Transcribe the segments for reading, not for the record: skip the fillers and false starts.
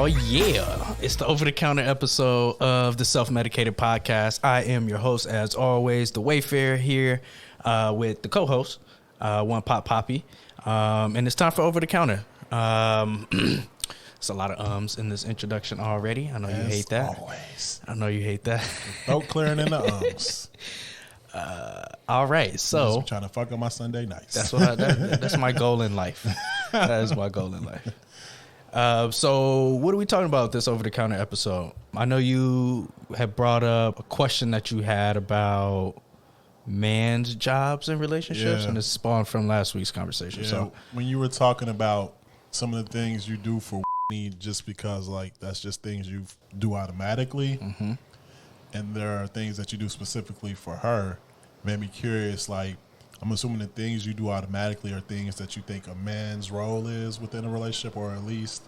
yeah. It's the over-the-counter episode of the Self-Medicated Podcast. I am your host, as always, the Wayfarer here with the co-host, One Pop Poppy. And it's time for Over-the-Counter. It's a lot of ums in this introduction already. I know you hate that. Always. I know you hate that. Throat clearing in the ums. All right, so I'm trying to fuck up my Sunday nights. That's my goal in life. That is my goal in life. So what are we talking about this over-the-counter episode? I know you have brought up a question that you had about man's jobs and relationships, and it's spawned from last week's conversation. Yeah, so when you were talking about some of the things you do for just because, like, that's just things you do automatically, and there are things that you do specifically for her, made me curious. Like, I'm assuming the things you do automatically are things that you think a man's role is within a relationship, or at least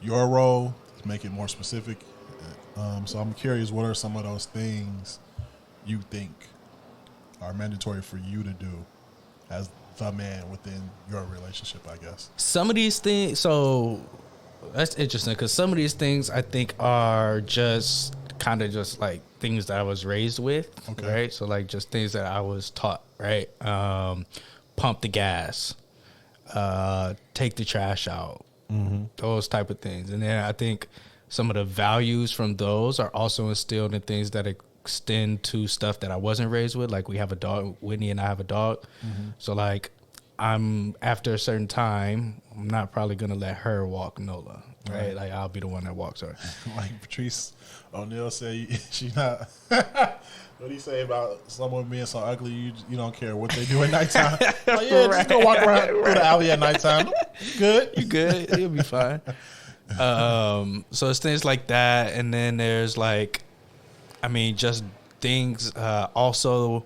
your role, to make it more specific. So I'm curious, what are some of those things you think are mandatory for you to do as the man within your relationship, I guess? some of these things, so that's interesting because some of these things I think are just kind of just like things that I was raised with, right? So like just things that I was taught, right? Pump the gas, take the trash out, those type of things. And then I think some of the values from those are also instilled in things that extend to stuff that I wasn't raised with. Like we have a dog, Whitney and I have a dog. So like after a certain time, I'm not probably going to let her walk Nola, right? Like I'll be the one that walks her. Like Patrice O'Neal said, she's not. What do you say about someone being so ugly you don't care what they do at nighttime? Like, yeah, just go walk around through the alley at nighttime. You good? You'll be fine. So it's things like that, and then there's like, I mean, just things also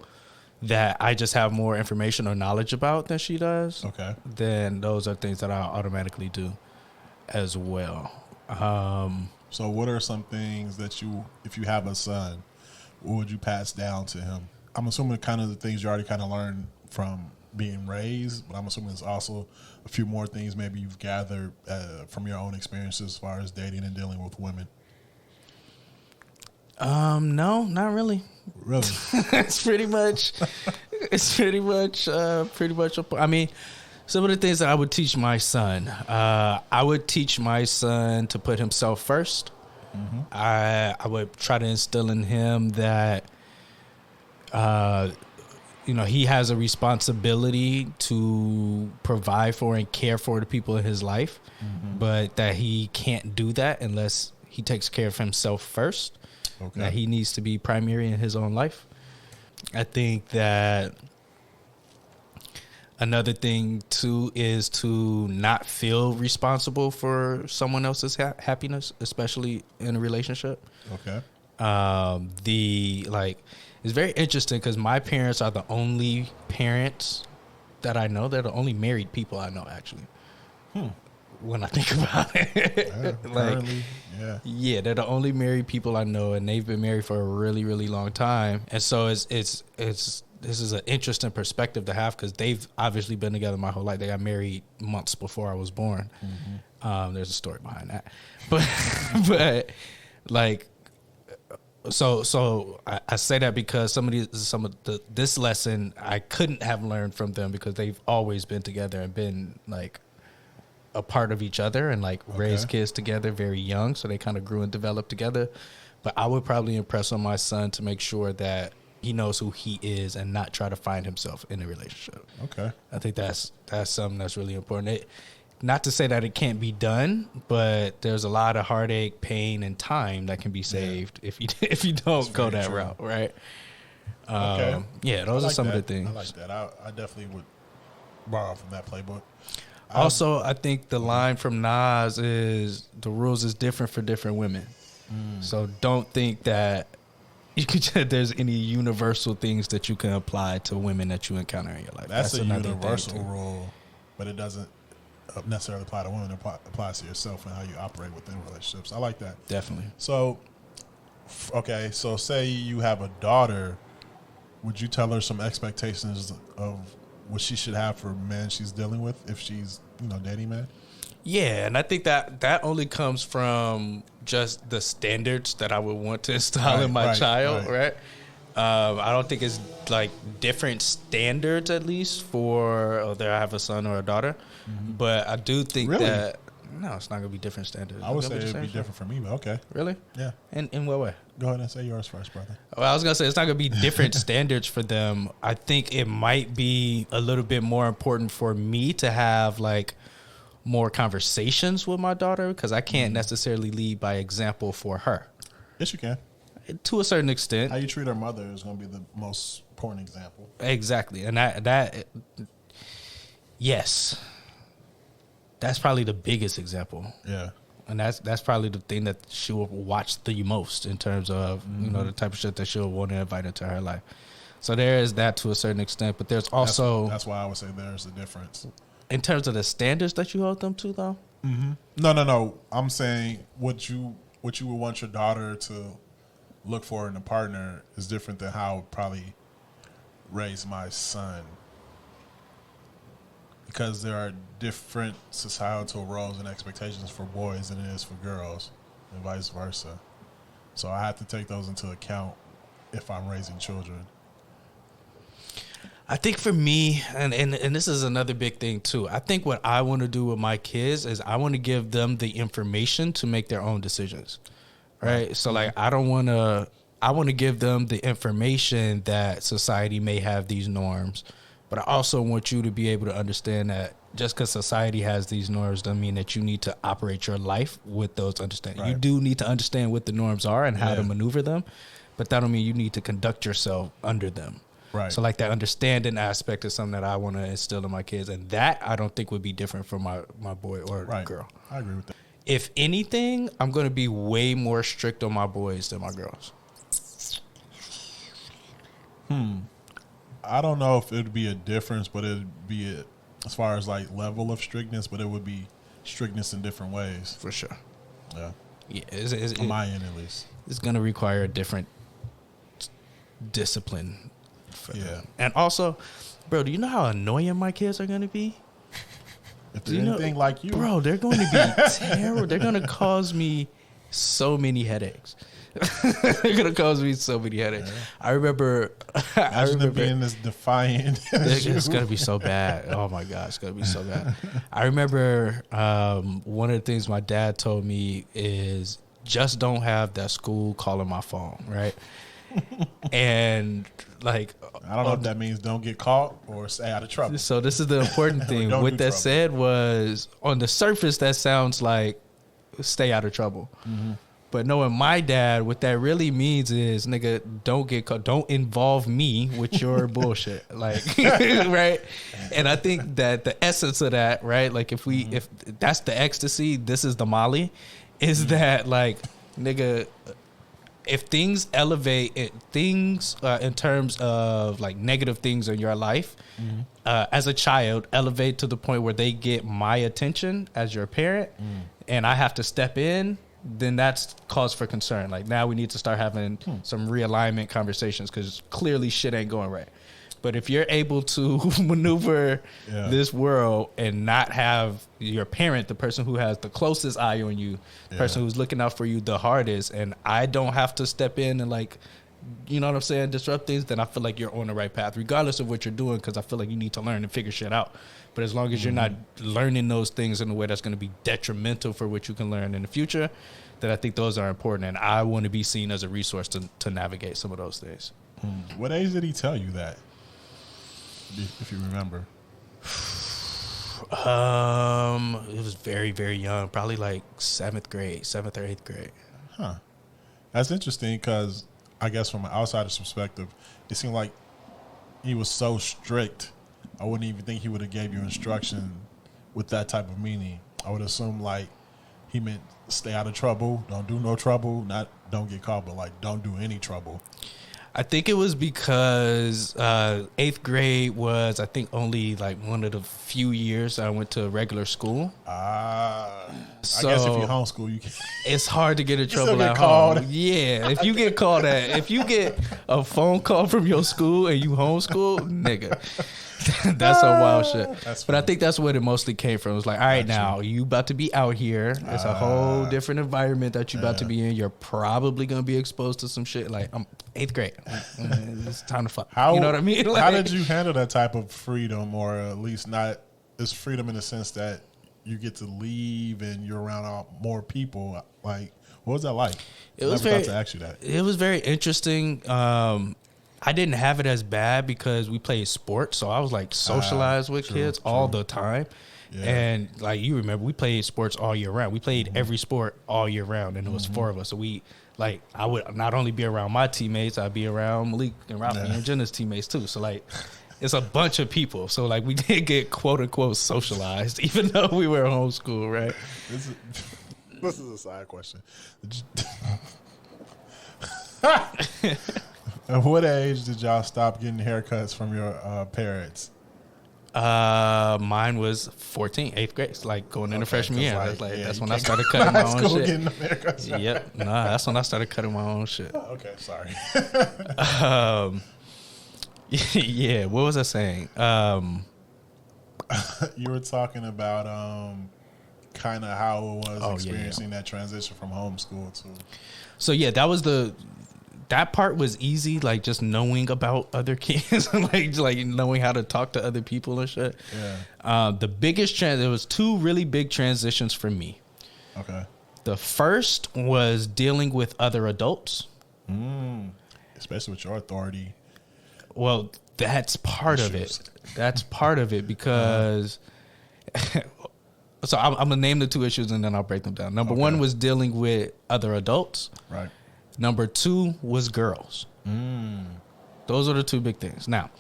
that I just have more information or knowledge about than she does. Okay. Then those are things that I automatically do as well. So what are some things that if you have a son, what would you pass down to him? I'm assuming kind of the things you already kind of learned from being raised, but I'm assuming there's also a few more things maybe you've gathered from your own experiences as far as dating and dealing with women. No, not really. Really? It's pretty much. I mean, some of the things that I would teach my son. I would teach my son to put himself first. I would try to instill in him that, he has a responsibility to provide for and care for the people in his life, but that he can't do that unless he takes care of himself first. Okay. That he needs to be primary in his own life. I think that another thing too is to not feel responsible for someone else's happiness, especially in a relationship. Okay. It's very interesting because my parents are the only parents that I know. They're the only married people I know, actually. When I think about it, yeah, they're the only married people I know, and they've been married for a really, really long time. And so this is an interesting perspective to have because they've obviously been together my whole life. They got married months before I was born. There's a story behind that, but like, so I say that because this lesson I couldn't have learned from them because they've always been together and been like a part of each other and like raised kids together very young, so they kind of grew and developed together. But I would probably impress on my son to make sure that he knows who he is and not try to find himself in a relationship. Okay, I think that's something that's really important. Not to say that it can't be done, but there's a lot of heartache, pain, and time that can be saved if you don't go that route, right? Those are some of the things. I like that. I definitely would borrow from that playbook. Also, I think the line from Nas is the rules is different for different women. So don't think that there's any universal things that you can apply to women that you encounter in your life. That's a universal rule, but it doesn't necessarily apply to women. It applies to yourself and how you operate within relationships. I like that. Definitely. So, so say you have a daughter. Would you tell her some expectations of what she should have for men she's dealing with if she's, dating men? Yeah, and I think that only comes from just the standards that I would want to install in my child, right? I don't think it's like different standards, at least for whether I have a son or a daughter. But I do think that no, it's not gonna be different standards. I would say it'd be different for me, but okay. Really? Yeah. In what way? Go ahead and say yours first, brother. Well, I was gonna say it's not gonna be different standards for them. I think it might be a little bit more important for me to have like more conversations with my daughter because I can't necessarily lead by example for her. Yes, you can. To a certain extent. How you treat her mother is going to be the most important example. Exactly. And that yes. That's probably the biggest example. Yeah. And that's probably the thing that she will watch the most in terms of, you know, the type of shit that she'll want to invite into her life. So there is that to a certain extent, but there's also... That's why I would say there's a difference. In terms of the standards that you hold them to, though? No. I'm saying what you would want your daughter to look for in a partner is different than how I would probably raise my son. Because there are different societal roles and expectations for boys than it is for girls, and vice versa. So I have to take those into account if I'm raising children. I think for me, and this is another big thing too, I think what I want to do with my kids is I want to give them the information to make their own decisions, right? So like I want to give them the information that society may have these norms, but I also want you to be able to understand that just because society has these norms doesn't mean that you need to operate your life with those understandings. Right. You do need to understand what the norms are and how to maneuver them, but that don't mean you need to conduct yourself under them. Right. So like that understanding aspect is something that I want to instill in my kids, and that I don't think would be different for my boy or girl. I agree with that. If anything, I'm going to be way more strict on my boys than my girls. I don't know if it would be a difference, but it would be as far as like level of strictness, but it would be strictness in different ways. For sure. Yeah. Yeah. On my end, at least. It's going to require a different discipline. And also, bro, do you know how annoying my kids are going to be? If they're anything like you. Bro, they're going to be terrible. They're going to cause me so many headaches. They're going to cause me so many headaches. Yeah. I remember being this defiant. It's going to be so bad. Oh, my God. It's going to be so bad. I remember one of the things my dad told me is just don't have that school calling my phone, right? And like I don't know if that means don't get caught or stay out of trouble. So this is the important thing. What that said was on the surface that sounds like stay out of trouble. But knowing my dad, what that really means is, nigga, don't get caught. Don't involve me with your bullshit. Like, right? And I think that the essence of that, right? Like if that's the ecstasy, this is the Molly, is that like, nigga, if things elevate things in terms of like negative things in your life, as a child, elevate to the point where they get my attention as your parent, and I have to step in, then that's cause for concern. Like now we need to start having some realignment conversations because clearly shit ain't going right. But if you're able to maneuver this world and not have your parent, the person who has the closest eye on you, the person who's looking out for you the hardest, and I don't have to step in and like, you know what I'm saying, disrupt things, then I feel like you're on the right path, regardless of what you're doing, because I feel like you need to learn and figure shit out. But as long as you're not learning those things in a way that's going to be detrimental for what you can learn in the future, then I think those are important. And I want to be seen as a resource to navigate some of those things. What age did he tell you that? If you remember. It was very, very young, probably like 7th or 8th grade. Huh. That's interesting because I guess from an outsider's perspective, it seemed like he was so strict. I wouldn't even think he would have gave you instruction with that type of meaning. I would assume like he meant stay out of trouble, don't do no trouble, not don't get caught, but like don't do any trouble. I think it was because 8th grade was, I think, only like one of the few years I went to regular school. I guess if you homeschool, you can. It's hard to get in trouble at home. Yeah, if you get called if you get a phone call from your school and you homeschool, nigga, That's some wild shit. That's but I funny. think that's what it mostly came from. It was like, all right, now you about to be out here. It's a whole different environment that you about to be in. You're probably gonna be exposed to some shit. Like, I'm 8th grade. It's time to fuck. You know what I mean? Like, how did you handle that type of freedom, or at least not? It's freedom in the sense that you get to leave and you're around more people. Like, what was that like? It was never thought to ask you that. It was very interesting. I didn't have it as bad because we played sports, so I was like socialized with kids all the time. Yeah. And like you remember, we played sports all year round. We played every sport all year round, and it was 4 of us. So I would not only be around my teammates, I'd be around Malik and Ralphie and Jenna's teammates too. So like, it's a bunch of people. So like, we did get quote unquote socialized, even though we were homeschooled, right? This is a side question. At what age did y'all stop getting haircuts from your parents? Mine was 14, 8th grade. It's like going into freshman year. That's when I started cutting my own shit. Yep. That's when I started cutting my own shit. Okay, sorry. Yeah, what was I saying? You were talking about kind of how it was experiencing that transition from homeschool to. So yeah, that part was easy, like just knowing about other kids, like knowing how to talk to other people and shit. Yeah. The biggest there was 2 really big transitions for me. Okay. The first was dealing with other adults, especially with your authority. Well, that's part of it. That's part of it because. So I'm gonna name the 2 issues and then I'll break them down. Number 1 was dealing with other adults. Right. Number 2 was girls. Those are the 2 big things. Now,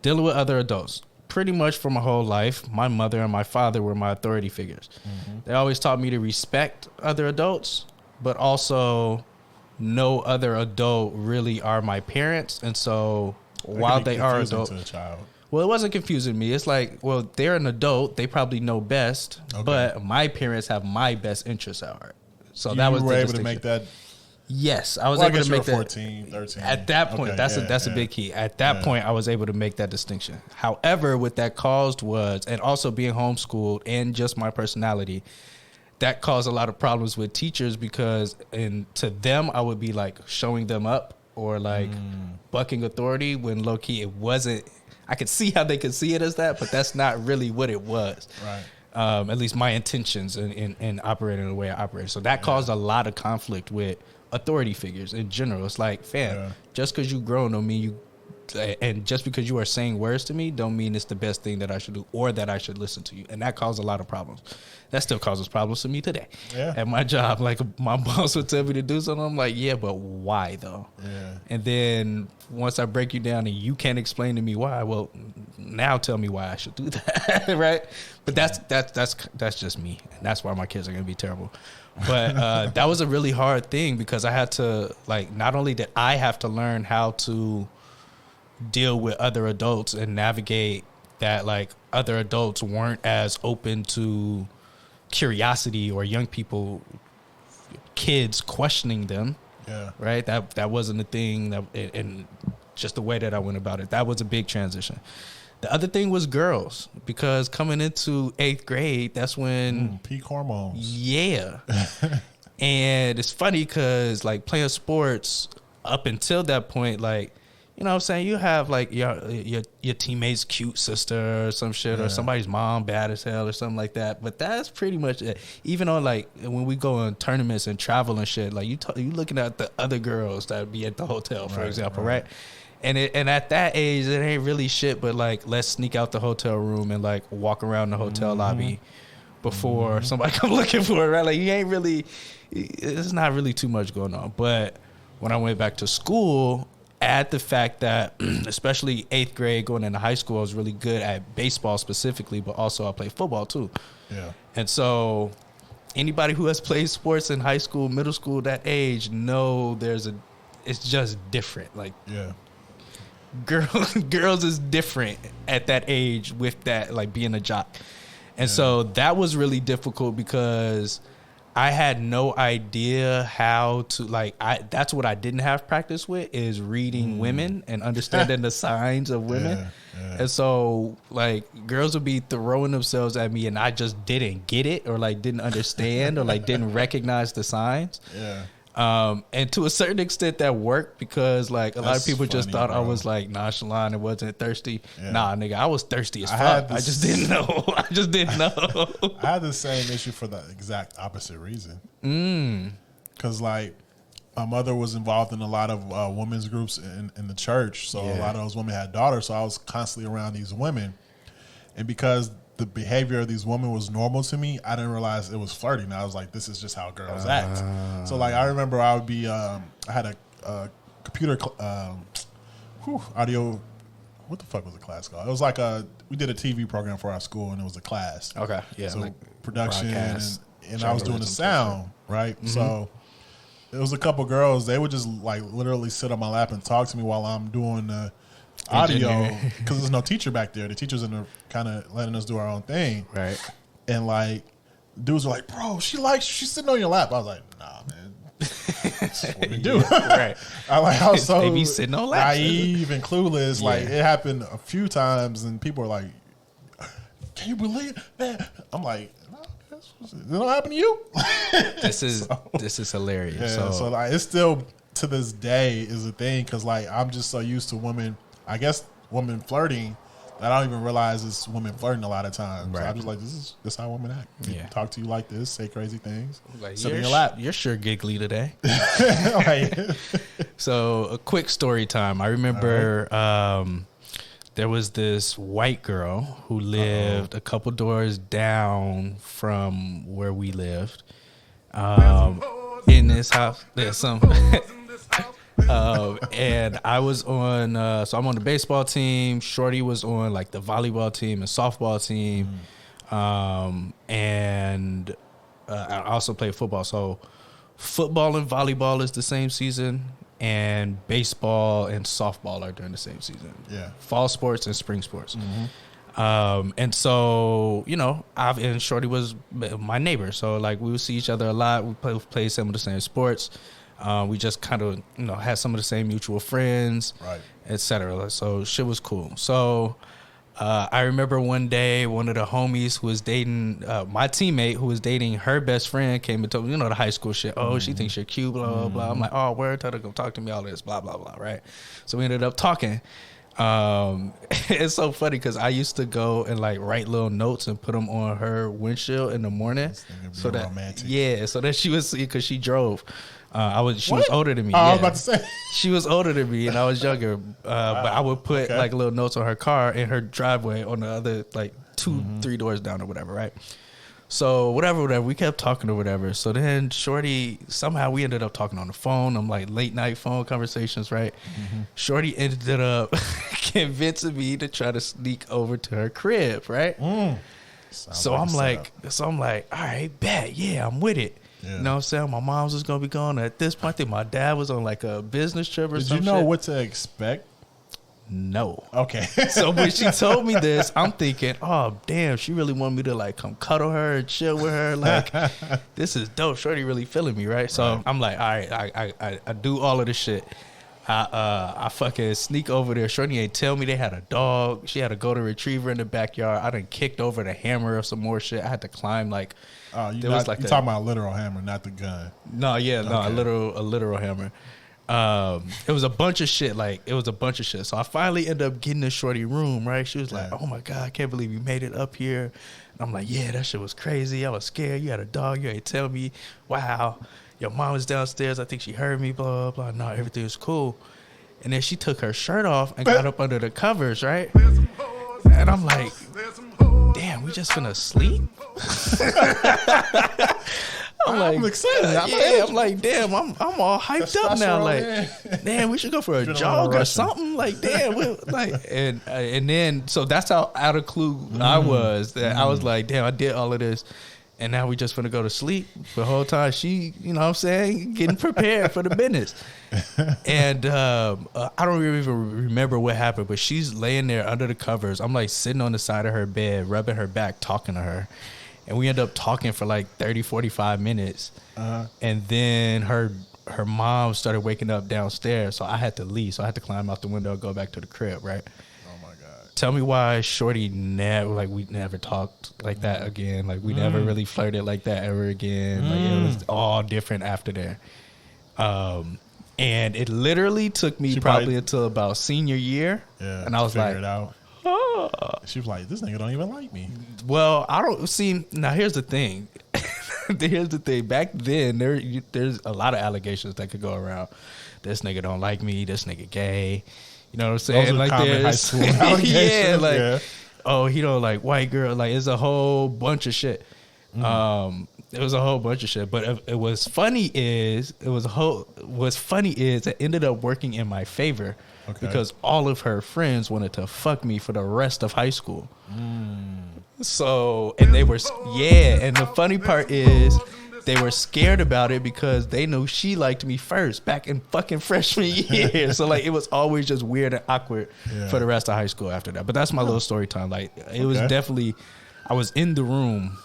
dealing with other adults. Pretty much for my whole life, my mother and my father were my authority figures. They always taught me to respect other adults, but also no other adult really are my parents. And so while they are adults, to a child. Well, it wasn't confusing me. It's like, well, they're an adult. They probably know best, but my parents have my best interests at heart. So that was the distinction. You were able to make that. Yes, I was able to make that. 14, 13. At that point, that's a big key. At that point, I was able to make that distinction. However, what that caused was, and also being homeschooled and just my personality, that caused a lot of problems with teachers because, and to them, I would be like showing them up or like bucking authority when low key it wasn't. I could see how they could see it as that, but that's not really what it was. Right. At least my intentions in operating the way I operated. So that caused a lot of conflict with authority figures in general. It's like, fam, just because you grown don't mean you, and just because you are saying words to me don't mean it's the best thing that I should do or that I should listen to you. And that caused a lot of problems. That still causes problems to me today. Yeah. At my job, like my boss would tell me to do something. I'm like, yeah, but why though? Yeah. And then once I break you down and you can't explain to me why, well, now tell me why I should do that, right? But that's just me. And that's why my kids are gonna be terrible. But that was a really hard thing because I had to, like, not only did I have to learn how to deal with other adults and navigate that, like, other adults weren't as open to curiosity or young people, kids questioning them. Yeah. Right. That wasn't a thing and just the way that I went about it. That was a big transition. The other thing was girls, because coming into 8th grade, that's when peak hormones. Yeah. And it's funny because like playing sports up until that point, like, you know what I'm saying? You have like your teammate's cute sister or some shit, or somebody's mom bad as hell or something like that. But that's pretty much it. Even on like when we go on tournaments and travel and shit, like you looking at the other girls that be at the hotel, for example, right? And at that age, it ain't really shit, but like let's sneak out the hotel room and like walk around the hotel lobby before somebody come looking for it, right? Like you ain't really, it's not really too much going on. But when I went back to school, add the fact that, especially 8th grade going into high school, I was really good at baseball specifically, but also I played football too. Yeah. And so anybody who has played sports in high school, middle school, that age, know it's just different. Like, girls is different at that age with that, like being a jock. And so that was really difficult because I had no idea how to like. That's what I didn't have practice with is reading women and understanding the signs of women. Yeah. And so like girls would be throwing themselves at me, and I just didn't get it or like didn't understand or like didn't recognize the signs. Yeah. And to a certain extent that worked because like a lot of people just thought bro. I was like nonchalant and wasn't thirsty. Yeah. Nah, nigga, I was thirsty as fuck. I just didn't know. I just didn't know. I had the same issue for the exact opposite reason. Because like my mother was involved in a lot of women's groups in the church. So a lot of those women had daughters. So I was constantly around these women. And because the behavior of these women was normal to me, I didn't realize it was flirting. I was like, this is just how girls act. So like I remember I would be, I had a computer audio, what the fuck was the class called? It was like we did a TV program for our school and it was a class. Okay. Yeah. So like production and I was doing the sound, right? So it was a couple girls, they would just like literally sit on my lap and talk to me while I'm doing the audio because there's no teacher back there. The teacher's in there kind of letting us do our own thing. Right. And like dudes were like, bro, she's sitting on your lap. I was like, nah, man. That's what we do. Right. I was so they be sitting on laps. naive and clueless. Like it happened a few times and people are like, can you believe that? I'm like, it don't happen to you. This is hilarious. Yeah, so like it's still to this day is a thing because like I'm just so used to women, I guess women flirting that I don't even realize it's women flirting a lot of times. Right. So I'm just like, this is how women act. They talk to you like this, say crazy things, like, sit in your lap. You're sure giggly today. Like, so a quick story time. I remember there was this white girl who lived a couple doors down from where we lived. In this house, there's some. And I was on, so I'm on the baseball team. Shorty was on like the volleyball team and softball team. And I also play football. So football and volleyball is the same season, and baseball and softball are during the same season. Yeah. Fall sports and spring sports. And so, you know, and Shorty was my neighbor. So like we would see each other a lot. We play some of the same sports. We just kind of, you know, had some of the same mutual friends, right, etc. So shit was cool. So I remember one day one of the homies who was dating my teammate who was dating her best friend came and told me, you know, the high school shit. Oh, she thinks you're cute, blah, blah, blah. I'm like, oh, where? Tell her to come talk to me, all this, blah, blah, blah, right? So we ended up talking. It's so funny because I used to go and like write little notes and put them on her windshield in the morning. So that romantic. So that she would see because she drove. She was older than me. I was about to say she was older than me and I was younger. But I would put like little notes on her car in her driveway on the other like 2-3 doors down or whatever, right? So whatever, we kept talking or whatever. So then Shorty, somehow we ended up talking on the phone. I'm like late night phone conversations, right? Shorty ended up convincing me to try to sneak over to her crib, right? So I'm like, all right, bet, yeah, I'm with it. Yeah. You know what I'm saying? My mom's was gonna be gone. At this point, I think my dad was on like a business trip or something. Did you know what to expect? No. Okay. So when she told me this, I'm thinking, oh damn, she really wanted me to like come cuddle her and chill with her. Like, this is dope. Shorty really feeling me, right? So I'm like, all right, I do all of this shit. I fucking sneak over there. Shorty ain't tell me they had a dog. She had a golden retriever in the backyard. I done kicked over the hammer or some more shit. I had to climb like. You talking about a literal hammer, not the gun. No, a literal hammer. It was a bunch of shit. So I finally ended up getting in Shorty room, right? She was like, oh my God, I can't believe you made it up here. And I'm like, yeah, that shit was crazy. I was scared. You had a dog. You ain't tell me. Wow. Your mom was downstairs. I think she heard me, blah, blah, blah. No, everything was cool. And then she took her shirt off and got up under the covers, right? And I'm like, damn, we just finna sleep? I'm excited. I'm like, damn, I'm all hyped up now. Like, damn, we should go for a jog or something. Like, damn, and then so that's how out of clue I was. That I was like, damn, I did all of this, and now we just finna go to sleep. The whole time she, you know what I'm saying, getting prepared for the business. And I don't even remember what happened, but she's laying there under the covers. I'm like sitting on the side of her bed, rubbing her back, talking to her. And we ended up talking for like 30, 45 minutes. And then her mom started waking up downstairs, so I had to leave. So I had to climb out the window and go back to the crib, right? Oh, my God. Tell me why Shorty we never talked like that again. Like, we never really flirted like that ever again. Like, it was all different after there. And it literally took me probably until about senior year. Yeah, and I was like, it out. She was like, this nigga don't even like me. Well, I don't see. Now, here's the thing. Here's the thing. Back then, there's a lot of allegations that could go around. This nigga don't like me. This nigga gay. You know what I'm saying? Those are like, common high school allegations. Yeah, like, oh, he don't like white girl. Like, it's a whole bunch of shit. It was a whole bunch of shit. But it was funny is it ended up working in my favor. Okay. Because all of her friends wanted to fuck me for the rest of high school. So, and they were, and the funny part is they were scared about it because they knew she liked me first back in fucking freshman year. So, like, it was always just weird and awkward for the rest of high school after that. But that's my little story time. Like, it was definitely, I was in the room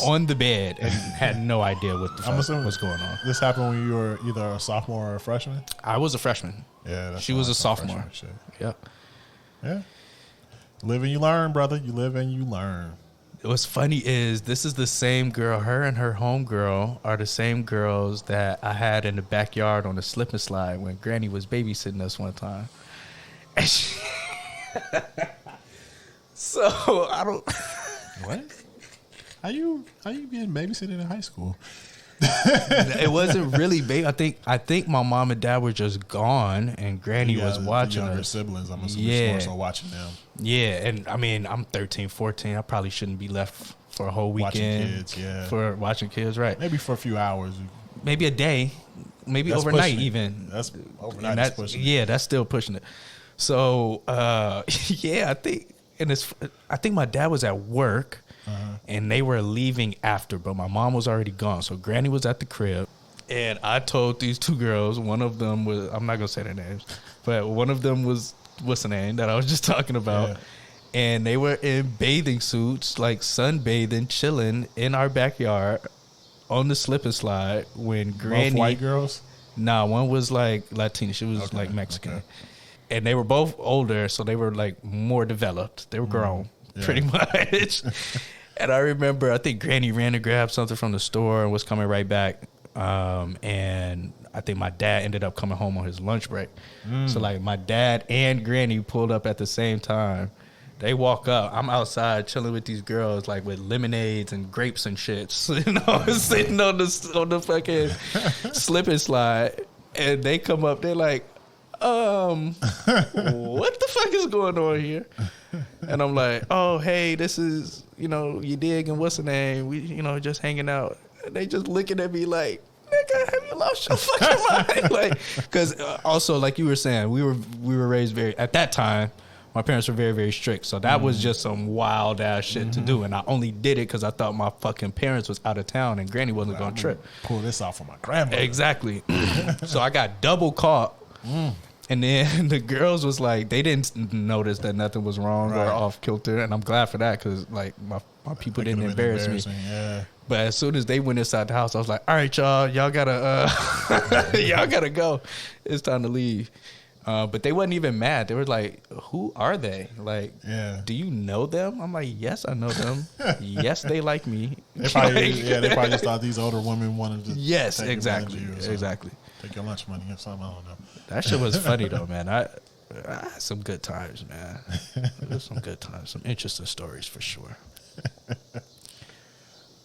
on the bed and had no idea what the fuck was going on. This happened when you were either a sophomore or a freshman? I was a freshman. Yeah, she was a sophomore. Yep. Yeah. Live and you learn, brother. You live and you learn. What's funny is this is the same girl. Her and her homegirl are the same girls that I had in the backyard on the slip and slide when Granny was babysitting us one time. And so I don't. What? How you being babysitted in high school? It wasn't really I think my mom and dad were just gone, and Granny was watching her us. Siblings, I'm assuming more so watching them. Yeah, and I mean, I'm 13, 14. I probably shouldn't be left for a whole weekend. Watching kids, for watching kids, right? Maybe for a few hours. Maybe a day. Maybe that's overnight even. That's overnight. That's pushing it. Yeah, that's still pushing it. So, yeah, I think my dad was at work. And they were leaving after, but my mom was already gone. So Granny was at the crib, and I told these two girls, one of them was, I'm not going to say their names, but one of them was, what's the name that I was just talking about? Yeah. And they were in bathing suits, like sunbathing, chilling in our backyard on the slip and slide when Granny. Both white girls? Nah, one was like Latina. She was like Mexican. Okay. And they were both older, so they were like more developed. They were grown. Yeah. Pretty much. And I remember, I think Granny ran to grab something from the store and was coming right back. And I think my dad ended up coming home on his lunch break. So, like, my dad and Granny pulled up at the same time. They walk up. I'm outside chilling with these girls, like, with lemonades and grapes and shit. You know, sitting on the fucking slip and slide. And they come up. They're like, what the fuck is going on here? And I'm like, oh, hey, this is, you dig and what's the name? We, just hanging out. And they just looking at me like, nigga, have you lost your fucking mind? Like, because also, like you were saying, we were raised at that time, my parents were very, very strict. So that was just some wild ass shit to do. And I only did it because I thought my fucking parents was out of town and Granny wasn't going to trip. Pull this off for my grandmother. Exactly. So I got double caught. And then the girls was like, they didn't notice that nothing was wrong or off kilter. And I'm glad for that because, like, my people didn't embarrass me. Yeah. But as soon as they went inside the house, I was like, all right, y'all gotta y'all gotta go. It's time to leave. But they wasn't even mad. They were like, who are they? Like, do you know them? I'm like, yes, I know them. Yes, they like me. They probably just thought these older women wanted to. Yes, exactly. Exactly. Take your lunch money or something. I don't know. That shit was funny though, man. I had some good times, man. It was some good times, some interesting stories for sure.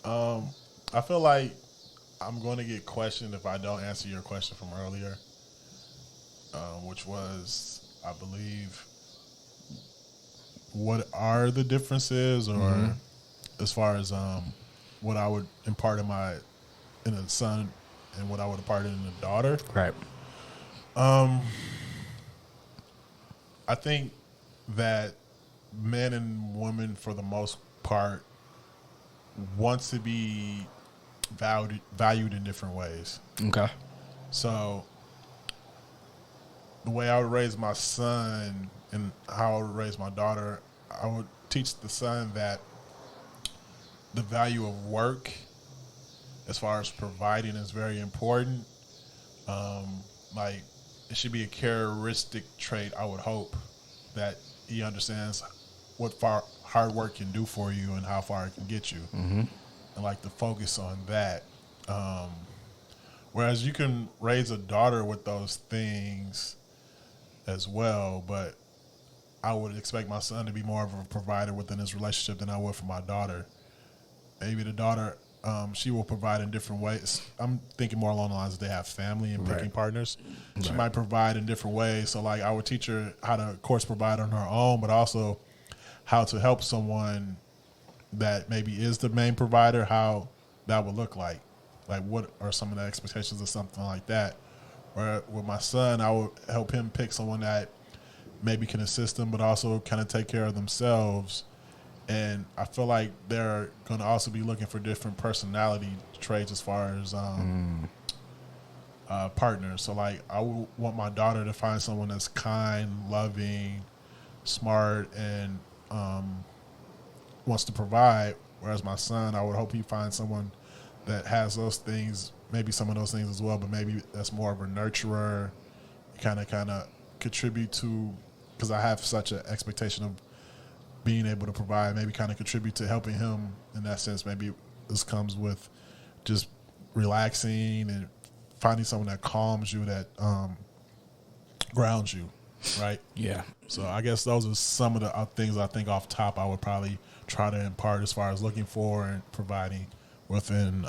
I feel like I'm going to get questioned if I don't answer your question from earlier, which was, I believe, what are the differences, or as far as what I would impart in a son and what I would impart in a daughter. Right. I think that men and women, for the most part, wants to be valued in different ways. Okay. So the way I would raise my son and how I would raise my daughter, I would teach the son that the value of work as far as providing is very important. Like, it should be a characteristic trait, I would hope, that he understands what hard work can do for you and how far it can get you. Mm-hmm. And, like, the focus on that. Whereas you can raise a daughter with those things as well, but I would expect my son to be more of a provider within his relationship than I would for my daughter. Maybe the daughter, she will provide in different ways. I'm thinking more along the lines that they have family and picking partners. She might provide in different ways. So, like, I would teach her how to, of course, provide on her own, but also how to help someone that maybe is the main provider, how that would look like. Like, what are some of the expectations or something like that? Where with my son, I would help him pick someone that maybe can assist them, but also kind of take care of themselves. And I feel like they're going to also be looking for different personality traits as far as partners. So, like, I would want my daughter to find someone that's kind, loving, smart, and wants to provide. Whereas my son, I would hope he finds someone that has those things, maybe some of those things as well, but maybe that's more of a nurturer, kind of contribute to, because I have such an expectation of being able to provide, maybe kind of contribute to helping him in that sense. Maybe this comes with just relaxing and finding someone that calms you, that grounds you, right? Yeah. So I guess those are some of the things I think off top I would probably try to impart as far as looking for and providing within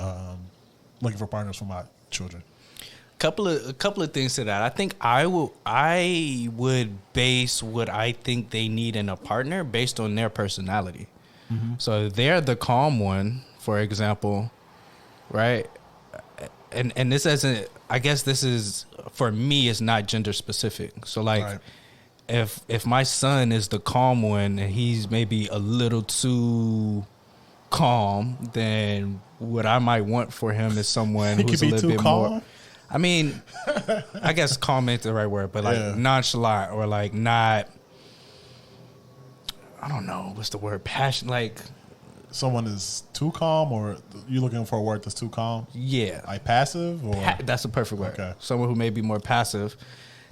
looking for partners for my children. A couple of things to that. I think I would base what I think they need in a partner based on their personality. Mm-hmm. So they're the calm one, for example, right? And this isn't, I guess this is, for me, it's not gender specific. So, like, right. If my son is the calm one and he's maybe a little too calm, then what I might want for him is someone who's a little bit calm. More. I mean, I guess calm ain't the right word, but like nonchalant, or like not, I don't know, what's the word? Passion, like. Someone is too calm, or you looking for a word that's too calm? Yeah. Like passive? Or? That's a perfect word. Okay. Someone who may be more passive.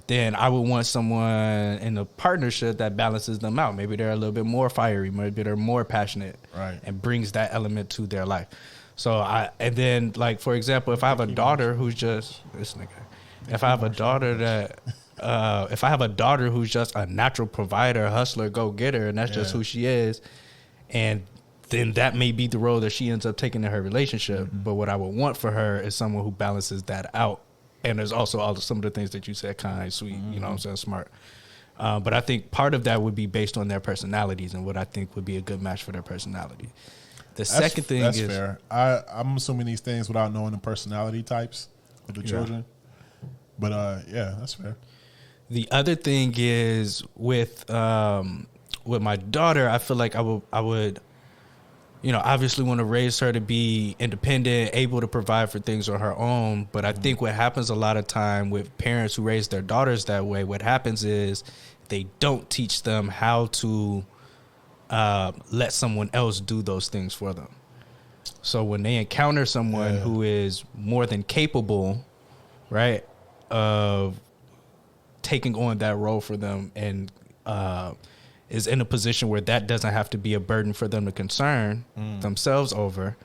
Then I would want someone in a partnership that balances them out. Maybe they're a little bit more fiery. Maybe they're more passionate. Right. And brings that element to their life. So and then, like, for example, if I have a daughter who's just this nigga, if I have a daughter who's just a natural provider, hustler, go getter, and that's just who she is, and then that may be the role that she ends up taking in her relationship. Mm-hmm. But what I would want for her is someone who balances that out. And there's also some of the things that you said, kind, sweet, you know what I'm saying, smart. But I think part of that would be based on their personalities and what I think would be a good match for their personality. Second thing is... That's fair. I'm assuming these things without knowing the personality types of the children. But, yeah, that's fair. The other thing is with my daughter, I feel like I would, you know, obviously want to raise her to be independent, able to provide for things on her own. But I think what happens a lot of time with parents who raise their daughters that way, what happens is they don't teach them how to let someone else do those things for them. So when they encounter someone who is more than capable, right, of taking on that role for them and is in a position where that doesn't have to be a burden for them to concern themselves over,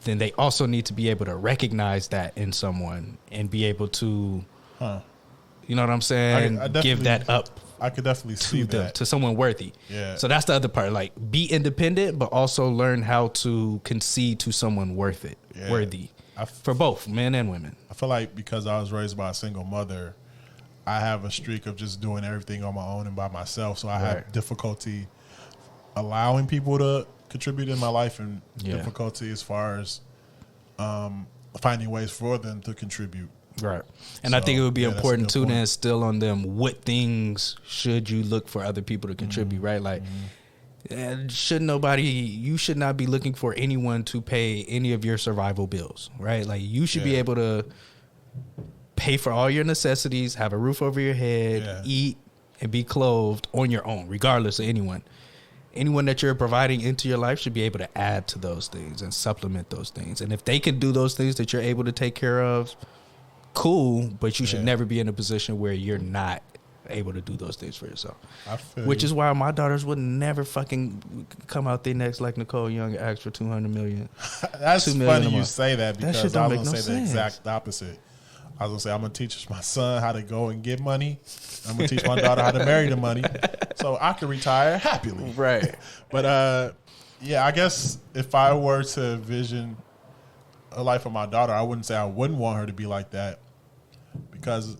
then they also need to be able to recognize that in someone and be able to, you know what I'm saying, give that up. I could definitely see that. To someone worthy. Yeah. So that's the other part. Like, be independent, but also learn how to concede to someone worthy. For both men and women. I feel like because I was raised by a single mother, I have a streak of just doing everything on my own and by myself. So I have difficulty allowing people to contribute in my life, and difficulty as far as finding ways for them to contribute. Right. And so, I think it would be important too to instill on them what things should you look for other people to contribute, right? Like, you should not be looking for anyone to pay any of your survival bills, right? Like, you should be able to pay for all your necessities, have a roof over your head, eat, and be clothed on your own, regardless of anyone. anyone that you're providing into your life should be able to add to those things and supplement those things. And if they can do those things that you're able to take care of, cool, but you should never be in a position where you're not able to do those things for yourself. Which is why my daughters would never fucking come out there next like Nicole Young and ask for $200 million. That's funny you say that, because I was gonna say the sense. exact opposite. I was gonna say I'm gonna teach my son how to go and get money. I'm gonna teach my daughter how to marry the money, so I can retire happily. Right. But yeah, I guess if I were to envision a life of my daughter, I wouldn't say I wouldn't want her to be like that, because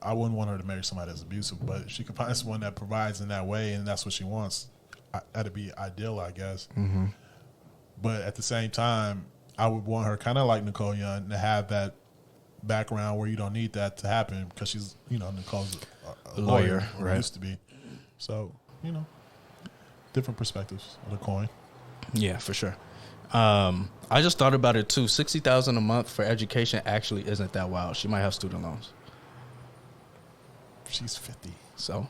I wouldn't want her to marry somebody that's abusive. But if she could find someone that provides in that way and that's what she wants, that'd be ideal, I guess. Mm-hmm. But at the same time, I would want her kind of like Nicole Young to have that background where you don't need that to happen, because she's, Nicole's a lawyer, right? Used to be. So, different perspectives of the coin. Yeah, for sure. I just thought about it too. $60,000 a month for education actually isn't that wild. She might have student loans. She's 50. So,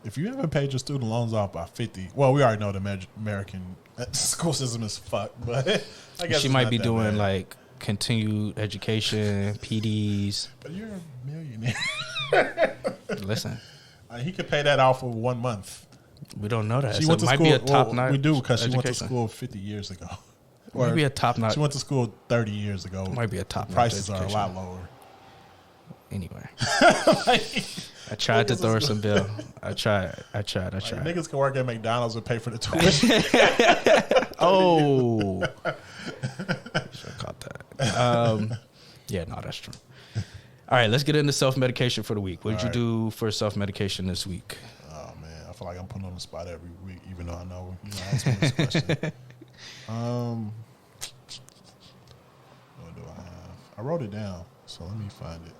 if you haven't paid your student loans off by 50, well, we already know the American school system is fucked, but I guess she might be doing like continued education, PDs. But you're a millionaire. Listen, he could pay that off for 1 month. We don't know that. She went to school. Be a top-notch. We do, because she went to school 50 years ago. Or might be a top-notch. She went to school 30 years ago. Might be a top-notch. Prices are a lot lower. Anyway, I tried to throw her some bill. I tried. Niggas can work at McDonald's and pay for the tuition. Oh, should have caught that. Yeah, no, that's true. All right, let's get into self-medication for the week. What did you do for self-medication this week? Oh man, I feel like I'm putting on the spot every week, even though I know ask me this question. What do I have? I wrote it down, so let me find it.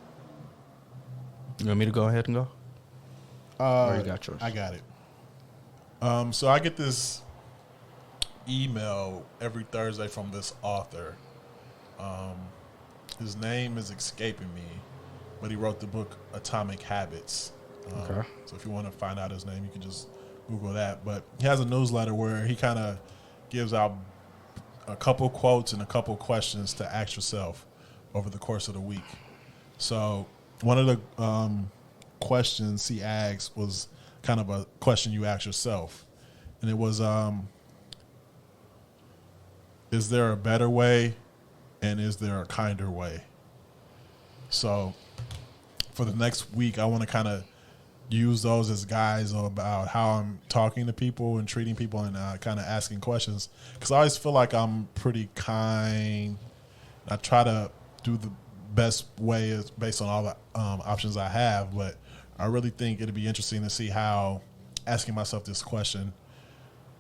You want me to go ahead and go? Or you got yours? I got it. So I get this email every Thursday from this author. His name is escaping me, but he wrote the book Atomic Habits. Okay. So if you want to find out his name, you can just Google that. But he has a newsletter where he kind of gives out a couple quotes and a couple questions to ask yourself over the course of the week. So one of the questions he asked was kind of a question you ask yourself. And it was, is there a better way, and is there a kinder way? So for the next week, I want to kind of use those as guides about how I'm talking to people and treating people, and kind of asking questions. Because I always feel like I'm pretty kind. I try to do the best way is based on all the options I have, but I really think it'd be interesting to see how asking myself this question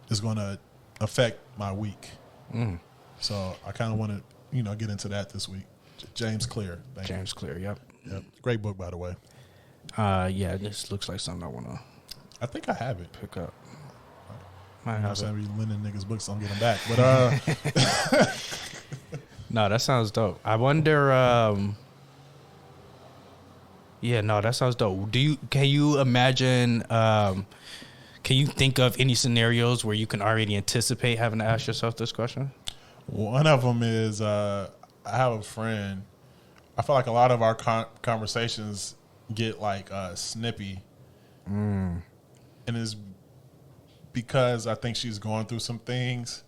is going to affect my week. So I kind of want to, get into that this week. James Clear. James Clear, yep. Great book, by the way. Yeah, this looks like something I want to. I think I have it. Pick up. I'm not saying be lending niggas books, so I'm getting them back. But no, that sounds dope. I wonder. Yeah, no, that sounds dope. Can you imagine? Can you think of any scenarios where you can already anticipate having to ask yourself this question? One of them is I have a friend. I feel like a lot of our conversations get like snippy, and it's because I think she's going through some things,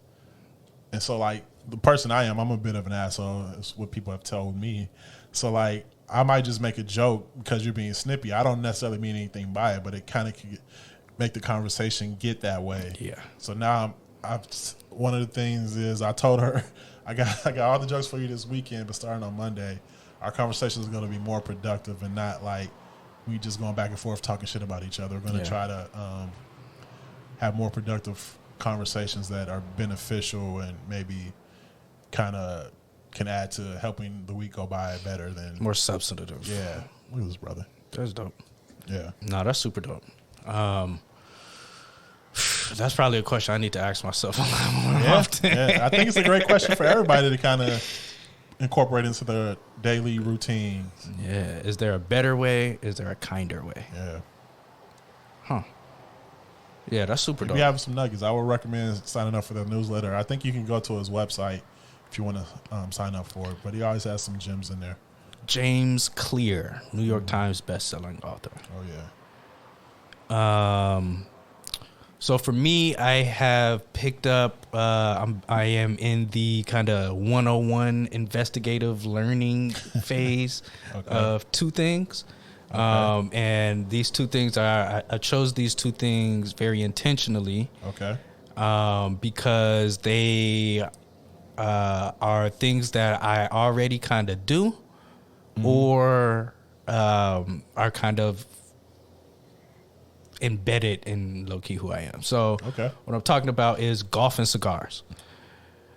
and so like the person I'm a bit of an asshole. Is what people have told me. So like I might just make a joke because you're being snippy. I don't necessarily mean anything by it, but it kind of can make the conversation get that way. Yeah. So now one of the things is I told her I got all the jokes for you this weekend, but starting on Monday, our conversation is going to be more productive and not like we just going back and forth talking shit about each other. We're going to try to have more productive conversations that are beneficial and maybe kind of can add to helping the week go by better than more substantive. Yeah. Look at this brother. That's dope. Yeah. No, that's super dope. That's probably a question I need to ask myself a lot more often. Yeah, I think it's a great question for everybody to kind of incorporate into their daily routines. Yeah. Is there a better way? Is there a kinder way? Yeah. Huh. Yeah, that's super dope. We have some nuggets. I would recommend signing up for the newsletter. I think you can go to his website if you want to sign up for it. But he always has some gems in there. James Clear, New York Times best-selling author. Oh yeah. So for me, I have picked up. I am in the kind of 101 investigative learning phase of two things. And these two things I chose these two things very intentionally. Okay. Because they are things that I already kind of do, or are kind of embedded in low key who I am. So what I'm talking about is golf and cigars.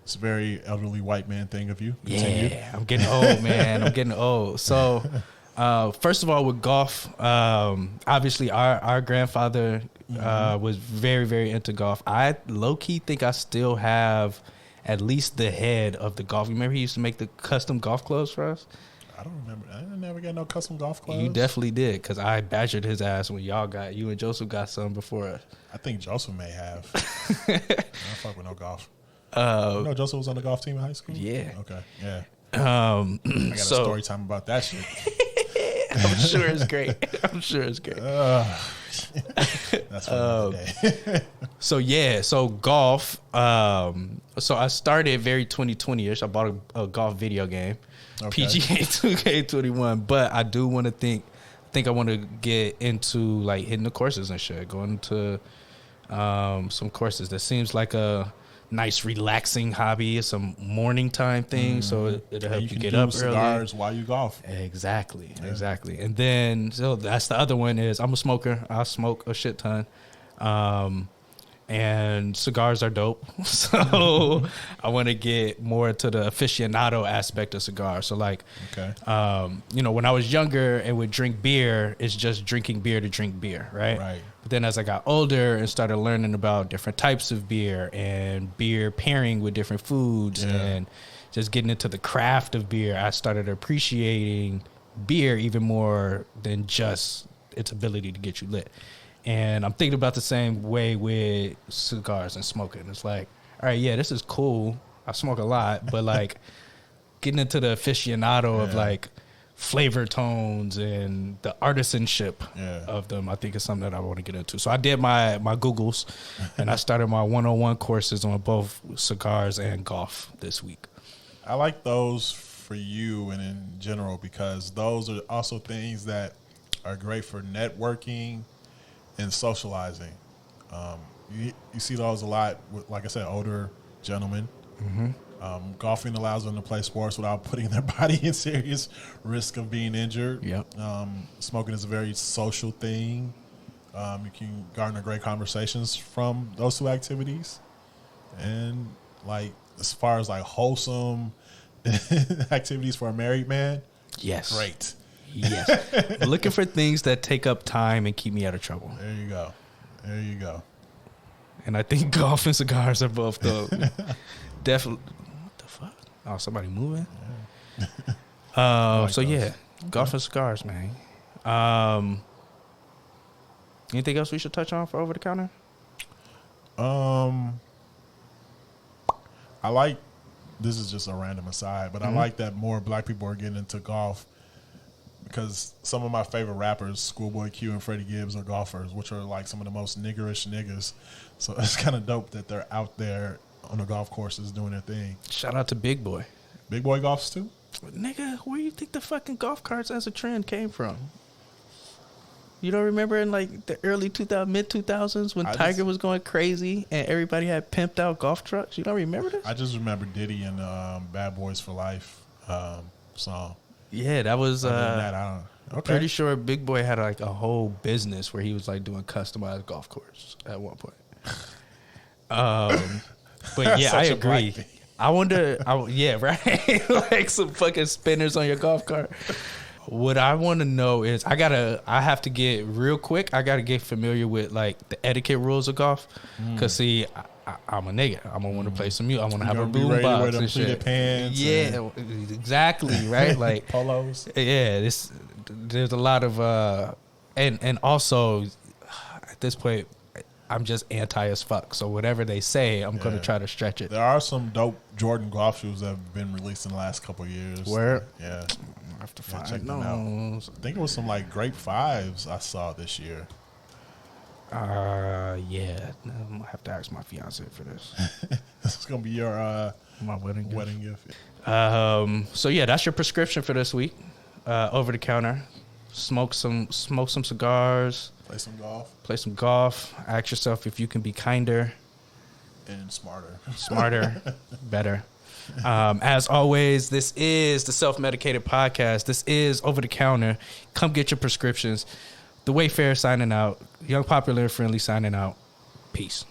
It's a very elderly white man thing of you. Continue. Yeah, I'm getting old, man. I'm getting old. So first of all, with golf, obviously our grandfather was very, very into golf. I low key think I still have at least the head of the golf. You remember he used to make the custom golf clubs for us? I don't remember. I never got no custom golf clubs. You definitely did, because I badgered his ass when you and Joseph got some before us. I think Joseph may have. I don't fuck with no golf. You know Joseph was on the golf team in high school? Yeah. Okay. Yeah. I got a story time about that shit. I'm sure it's great. That's for another day. So golf. So I started very 2020-ish. I bought a golf video game, PGA 2K21. But I do want to think I want to get into like hitting the courses and shit. Going to some courses. That seems like a nice relaxing hobby. It's a morning time thing, so it'll help you get up cigars early while you golf. Exactly. And then so that's the other one is I'm a smoker. I smoke a shit ton, and cigars are dope. So I want to get more to the aficionado aspect of cigars. So like, when I was younger and would drink beer, it's just drinking beer to drink beer, right? Right. But then as I got older and started learning about different types of beer and beer pairing with different foods and just getting into the craft of beer, I started appreciating beer even more than just its ability to get you lit. And I'm thinking about the same way with cigars and smoking. It's like, all right, yeah, this is cool. I smoke a lot, but like getting into the aficionado of like flavor tones and the artisanship of them, I think is something that I want to get into. So I did my Googles and I started my 101 courses on both cigars and golf this week. I like those for you and in general because those are also things that are great for networking and socializing. You see those a lot with, like I said, older gentlemen. Golfing allows them to play sports without putting their body in serious risk of being injured. Smoking is a very social thing. You can garner great conversations from those two activities. And like as far as like wholesome activities for a married man, great. Yes. Looking for things that take up time and keep me out of trouble. There you go. And I think golf and cigars are both those. Definitely. What the fuck? Oh, somebody moving? Yeah. Golf and cigars, man. Anything else we should touch on for over the counter? I like, this is just a random aside, but I like that more black people are getting into golf because some of my favorite rappers, Schoolboy Q and Freddie Gibbs, are golfers, which are like some of the most niggerish niggas. So it's kind of dope that they're out there on the golf courses doing their thing. Shout out to Big Boy. Big Boy golfs too? Nigga, where you think the fucking golf carts as a trend came from? You don't remember in like the early mid 2000s when Tiger was going crazy and everybody had pimped out golf trucks? You don't remember this? I just remember Diddy and Bad Boys for Life song. Yeah, that was. Pretty sure Big Boy had like a whole business where he was like doing customized golf courses at one point. But yeah, I agree. I wonder. Right. Like some fucking spinners on your golf cart. What I want to know is I have to get real quick. I got to get familiar with like the etiquette rules of golf. Cause see, I'm a nigga. I'm gonna want to play some music. I want to have a boom box and shit. Pants exactly. Right. Like polos. Yeah. There's a lot of and also at this point, I'm just anti as fuck. So whatever they say, I'm going to try to stretch it. There are some dope Jordan golf shoes that have been released in the last couple of years. Where? Yeah. I have to find check them out. I think it was some like Grape 5s I saw this year. Yeah. I'm going to have to ask my fiance for this. This is going to be your my wedding gift. So yeah, that's your prescription for this week. Over the counter. Smoke some cigars. Play some golf. Ask yourself if you can be kinder. And Smarter. Better. As always, this is the Self-Medicated Podcast. This is Over the Counter. Come get your prescriptions. The Wayfarer signing out. Young, Popular, and Friendly signing out. Peace.